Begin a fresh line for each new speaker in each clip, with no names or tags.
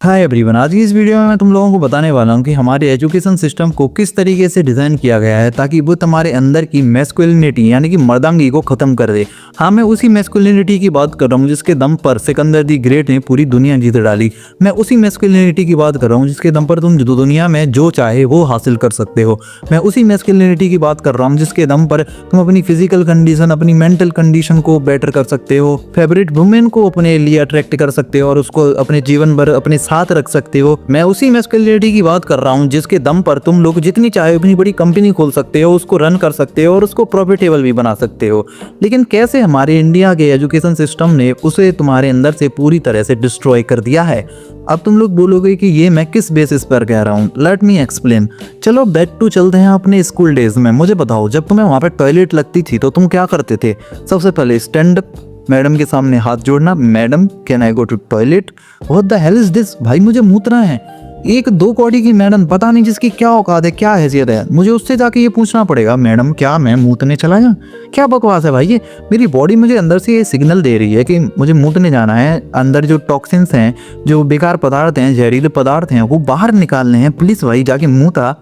Hi everyone, आज की इस वीडियो में मैं तुम लोगों को बताने वाला हूँ कि हमारे एजुकेशन सिस्टम को किस तरीके से डिज़ाइन किया गया है ताकि वो तुम्हारे अंदर की मैस्कुलिनिटी यानी कि मर्दांगी को ख़त्म कर दे। हाँ, मैं उसी मैस्कुलिनिटी की बात कर रहा हूँ जिसके दम पर सिकंदर दी ग्रेट ने पूरी दुनिया जीत डाली। मैं उसी मैस्कुलिनिटी की बात कर रहा हूँ जिसके दम पर तुम दुनिया में जो चाहे वो हासिल कर सकते हो। मैं उसी मैस्कुलिनिटी की बात कर रहा हूँ जिसके दम पर तुम अपनी फिजिकल कंडीशन, अपनी मेंटल कंडीशन को बेटर कर सकते हो, फेवरेट वुमेन को अपने लिए अट्रैक्ट कर सकते हो और उसको अपने जीवन भर अपने साथ रख सकते हो। मैं उसी मैस्कुलिनिटी की बात कर रहा हूँ जिसके दम पर तुम लोग जितनी चाहे उतनी बड़ी कंपनी खोल सकते हो, उसको रन कर सकते हो और उसको प्रॉफिटेबल भी बना सकते हो। लेकिन कैसे हमारे इंडिया के एजुकेशन सिस्टम ने उसे तुम्हारे अंदर से पूरी तरह से डिस्ट्रॉय कर दिया है। अब तुम लोग बोलोगे कि ये मैं किस बेसिस पर कह रहा हूँ, लेट मी एक्सप्लेन। चलो बैक टू चलते हैं अपने स्कूल डेज में। मुझे बताओ, जब तुम्हें वहाँ पे टॉयलेट लगती थी तो तुम क्या करते थे? सबसे पहले स्टैंड अप, मैडम के सामने हाथ जोड़ना, madam can I go to toilet, what the hell is this, भाई मुझे मूतना है। एक दो कौड़ी की मैडम, पता नहीं जिसकी क्या औकात है, क्या हैसियत है, मुझे उससे जाके ये पूछना पड़ेगा मैडम क्या मैं मूतने चला जाऊं? क्या बकवास है भाई ये। मेरी बॉडी मुझे अंदर से ये सिग्नल दे रही है कि मुझे मूतने जाना है। अंदर जो टॉक्सिन्स हैं, जो बेकार पदार्थ हैं, जहरीले पदार्थ हैं, वो बाहर निकालने हैं। प्लीज भाई जाके मूता।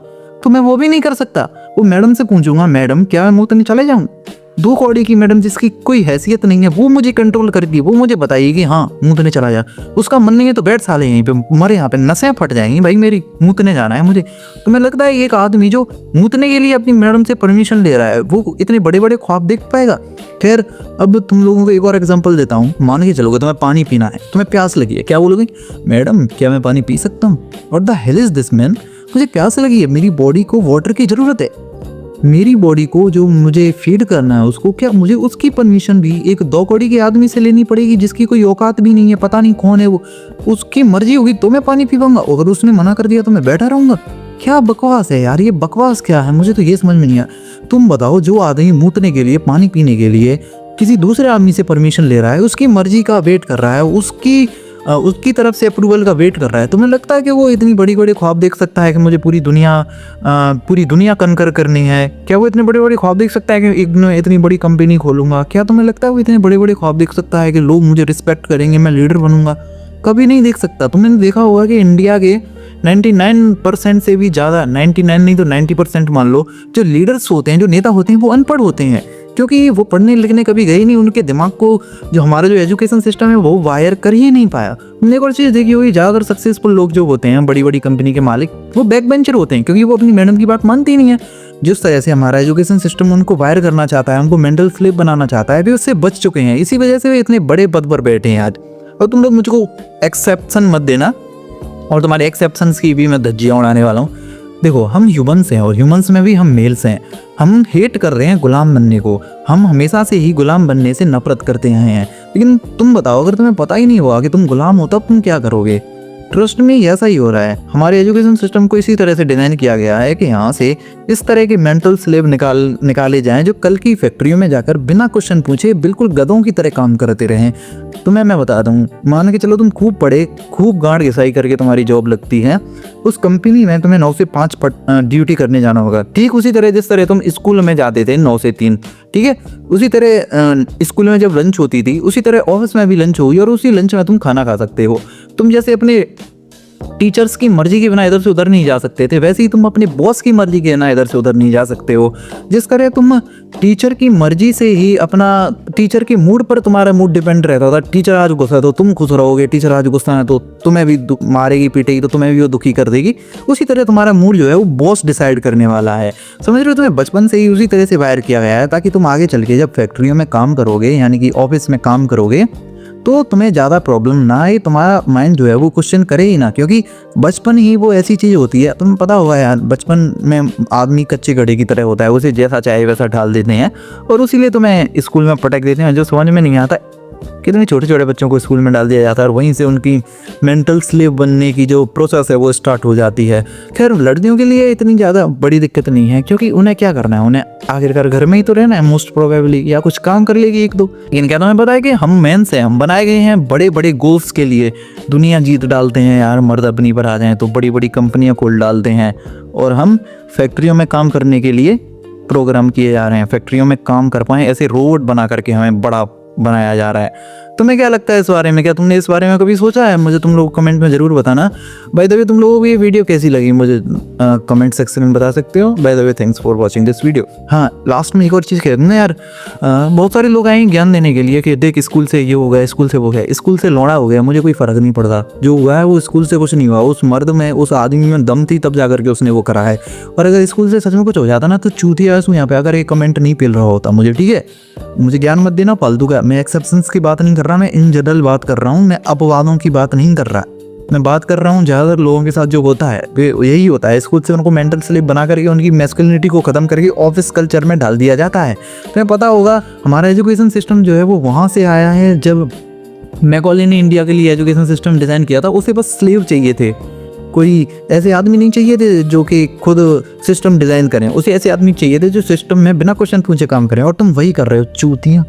तो मैं वो भी नहीं कर सकता। वो मैडम से पूछूंगा मैडम क्या मैं मूतने चले जाऊं? दो कौड़ी की मैडम जिसकी कोई हैसियत नहीं है वो मुझे कंट्रोल करती, वो मुझे बताइए कि हाँ मूतने चला जा। उसका मन नहीं है तो बैठ साले यहीं पे, मरे यहाँ पे, नसें फट जाएंगी भाई मेरी, मूतने जाना है मुझे। तो मैं लगता है एक आदमी जो मूतने के लिए अपनी मैडम से परमिशन ले रहा है वो इतने बड़े बड़े ख्वाब देख पाएगा? खैर, अब तुम लोगों को एक और एग्जाम्पल देता हूँ। मान के चलोगे तुम्हें पानी पीना है, तुम्हें प्यास लगी है, क्या बोलोगे? मैडम क्या मैं पानी पी सकता हूँ? What the hell is this man, मुझे प्यास लगी है, मेरी बॉडी को वाटर की जरूरत है। मेरी बॉडी को जो मुझे फीड करना है उसको, क्या मुझे उसकी परमिशन भी एक दो कौड़ी के आदमी से लेनी पड़ेगी जिसकी कोई औकात भी नहीं है, पता नहीं कौन है वो? उसकी मर्जी होगी तो मैं पानी पीऊंगा, अगर उसने मना कर दिया तो मैं बैठा रहूंगा? क्या बकवास है यार, ये बकवास क्या है, मुझे तो ये समझ में नहीं आया। तुम बताओ, जो आदमी मूतने के लिए, पानी पीने के लिए किसी दूसरे आदमी से परमिशन ले रहा है, उसकी मर्जी का वेट कर रहा है, उसकी तरफ से अप्रूवल का वेट कर रहा है, तुम्हें लगता है कि वो इतनी बड़ी बड़ी ख्वाब देख सकता है कि मुझे पूरी दुनिया कनकर करनी है? क्या वो इतने बड़े बड़े ख्वाब देख सकता है कि इतनी बड़ी कंपनी खोलूंगा? क्या तुम्हें लगता है वो इतने बड़े बड़े ख्वाब देख सकता है कि लोग मुझे रिस्पेक्ट करेंगे, मैं लीडर बनूंगा? कभी नहीं देख सकता। तुमने देखा होगा कि इंडिया के 99% से भी ज़्यादा, 99 नहीं तो 90% मान लो, जो लीडर्स होते हैं, जो नेता होते हैं, वो अनपढ़ होते हैं, क्योंकि वो पढ़ने लिखने कभी गए नहीं। उनके दिमाग को जो हमारा जो एजुकेशन सिस्टम है वो वायर कर ही नहीं पाया। हमने एक और चीज़ देखी होगी, ज़्यादातर सक्सेसफुल लोग जो होते हैं, बड़ी बड़ी कंपनी के मालिक, वो बैक बेंचर होते हैं, क्योंकि वो अपनी मैडम की बात मानती नहीं है। जिस तरह से हमारा एजुकेशन सिस्टम उनको वायर करना चाहता है, उनको मेंटल स्लेव बनाना चाहता है, वे उससे बच चुके हैं। इसी वजह से वे इतने बड़े पद पर बैठे हैं आज। और तुम लोग मुझको एक्सेप्शन मत देना, और तुम्हारे एक्सेप्शंस की भी मैं धज्जियाँ उड़ाने वाला हूँ। देखो, हम ह्यूमंस हैं और ह्यूमंस में भी हम मेल्स हैं। हम हेट कर रहे हैं गुलाम बनने को, हम हमेशा से ही गुलाम बनने से नफरत करते आए हैं। लेकिन तुम बताओ, अगर तुम्हें पता ही नहीं हुआ कि तुम गुलाम हो तब तुम क्या करोगे? ट्रस्ट में ऐसा ही हो रहा है। हमारे एजुकेशन सिस्टम को इसी तरह से डिज़ाइन किया गया है कि यहाँ से इस तरह के मेंटल स्लेव निकाले जाएं जो कल की फैक्ट्रियों में जाकर बिना क्वेश्चन पूछे बिल्कुल गधों की तरह काम करते रहें। तुम्हें मैं बता दूं, मान के चलो तुम खूब पढ़े, खूब गांड घिसाई करके तुम्हारी जॉब लगती है, उस कंपनी में तुम्हें 9 से 5 ड्यूटी करने जाना होगा। ठीक उसी तरह जिस तरह तुम स्कूल में जाते थे 9 से 3, ठीक है, उसी तरह स्कूल में जब लंच होती थी उसी तरह ऑफिस में भी लंच होगी और उसी लंच में तुम खाना खा सकते हो। तुम जैसे अपने टीचर्स की मर्जी के बिना इधर से उधर नहीं जा सकते थे, वैसे ही तुम अपने बॉस की मर्जी के बिना इधर से उधर नहीं जा सकते हो। जिस तरह तुम टीचर की मर्जी से ही अपना, टीचर के मूड पर तुम्हारा मूड डिपेंड रहता था। टीचर आज गुस्सा है तो तुम खुश रहोगे, टीचर आज गुस्सा है तो तुम्हें भी मारेगी पीटेगी तो तुम्हें भी वो दुखी कर देगी। उसी तरह तुम्हारा मूड जो है वो बॉस डिसाइड करने वाला है। समझ रहे हो? तुम्हें बचपन से ही उसी तरह से वायर किया गया है ताकि तुम आगे चल के जब फैक्ट्रियों में काम करोगे, यानी कि ऑफिस में काम करोगे, तो तुम्हें ज़्यादा प्रॉब्लम ना आए, तुम्हारा माइंड जो है वो क्वेश्चन करे ही ना। क्योंकि बचपन ही वो ऐसी चीज़ होती है, तुम्हें पता होगा यार, बचपन में आदमी कच्चे घड़े की तरह होता है, उसे जैसा चाहे वैसा ढाल देते हैं और उसीलिए तुम्हें स्कूल में पटक देते हैं। जो समझ में नहीं आता कितने छोटे छोटे बच्चों को स्कूल में डाल दिया जाता है और वहीं से उनकी मेंटल स्लेव बनने की जो प्रोसेस है वो स्टार्ट हो जाती है। खैर, लड़कियों के लिए इतनी ज़्यादा बड़ी दिक्कत नहीं है, क्योंकि उन्हें क्या करना है, उन्हें आखिरकार घर में ही तो रहना है मोस्ट प्रोबेबली, या कुछ काम कर लेगी एक दो। लेकिन क्या तुम्हें पता है कि हम मेंस हैं, हम बनाए गए हैं बड़े बड़े गोल्स के लिए। दुनिया जीत डालते हैं यार, मर्द अपनी पर आ जाएं तो बड़ी बड़ी कंपनियां खोल डालते हैं और हम फैक्ट्रियों में काम करने के लिए प्रोग्राम किए जा रहे हैं। फैक्ट्रियों में काम कर पाएँ ऐसे रोबोट बना करके हमें बड़ा बनाया जा रहा है। तुम्हें क्या लगता है इस बारे में? क्या तुमने इस बारे में कभी सोचा है? मुझे तुम लोग कमेंट में ज़रूर बताना। बाय द वे तुम लोगों को ये वीडियो कैसी लगी मुझे कमेंट सेक्शन में बता सकते हो। By the way thanks for watching this video. हाँ, लास्ट में एक और चीज़ कह दूँ ना यार, बहुत सारे लोग आए ज्ञान देने के लिए कि देख स्कूल से ये हो गया, स्कूल से वो गया, स्कूल से लौड़ा हो गया, मुझे कोई फ़र्क नहीं पड़ता। जो हुआ है वो स्कूल से कुछ नहीं हुआ। उस मर्द में, उस आदमी में दम थी तब जा करके उसने वो करा है। और अगर स्कूल से सच में कुछ हो जाता ना तो चूतिया यहाँ पे आकर एक कमेंट नहीं पेल रहा होता मुझे, ठीक है? मुझे ज्ञान मत देना फालतू का। मैं एक्सेप्शंस की बात नहीं कर रहा, मैं इन जनरल बात कर रहा हूँ। मैं अपवादों की बात नहीं कर रहा। मैं बात कर रहा हूँ ज़्यादातर लोगों के साथ जो होता है यही होता है। स्कूल से उनको मेंटल स्लेव बना करके उनकी मैस्कुलिनिटी को ख़त्म करके ऑफिस कल्चर में डाल दिया जाता है। तुम्हें पता होगा हमारा एजुकेशन सिस्टम जो है वो वहाँ से आया है। जब मैकॉले ने इंडिया के लिए एजुकेशन सिस्टम डिज़ाइन किया था, उसे बस स्लेव चाहिए थे। कोई ऐसे आदमी नहीं चाहिए थे जो कि खुद सिस्टम डिज़ाइन करें। उसे ऐसे आदमी चाहिए थे जो सिस्टम में बिना क्वेश्चन पूछे काम करें। और तुम वही कर रहे हो, चूतियाँ।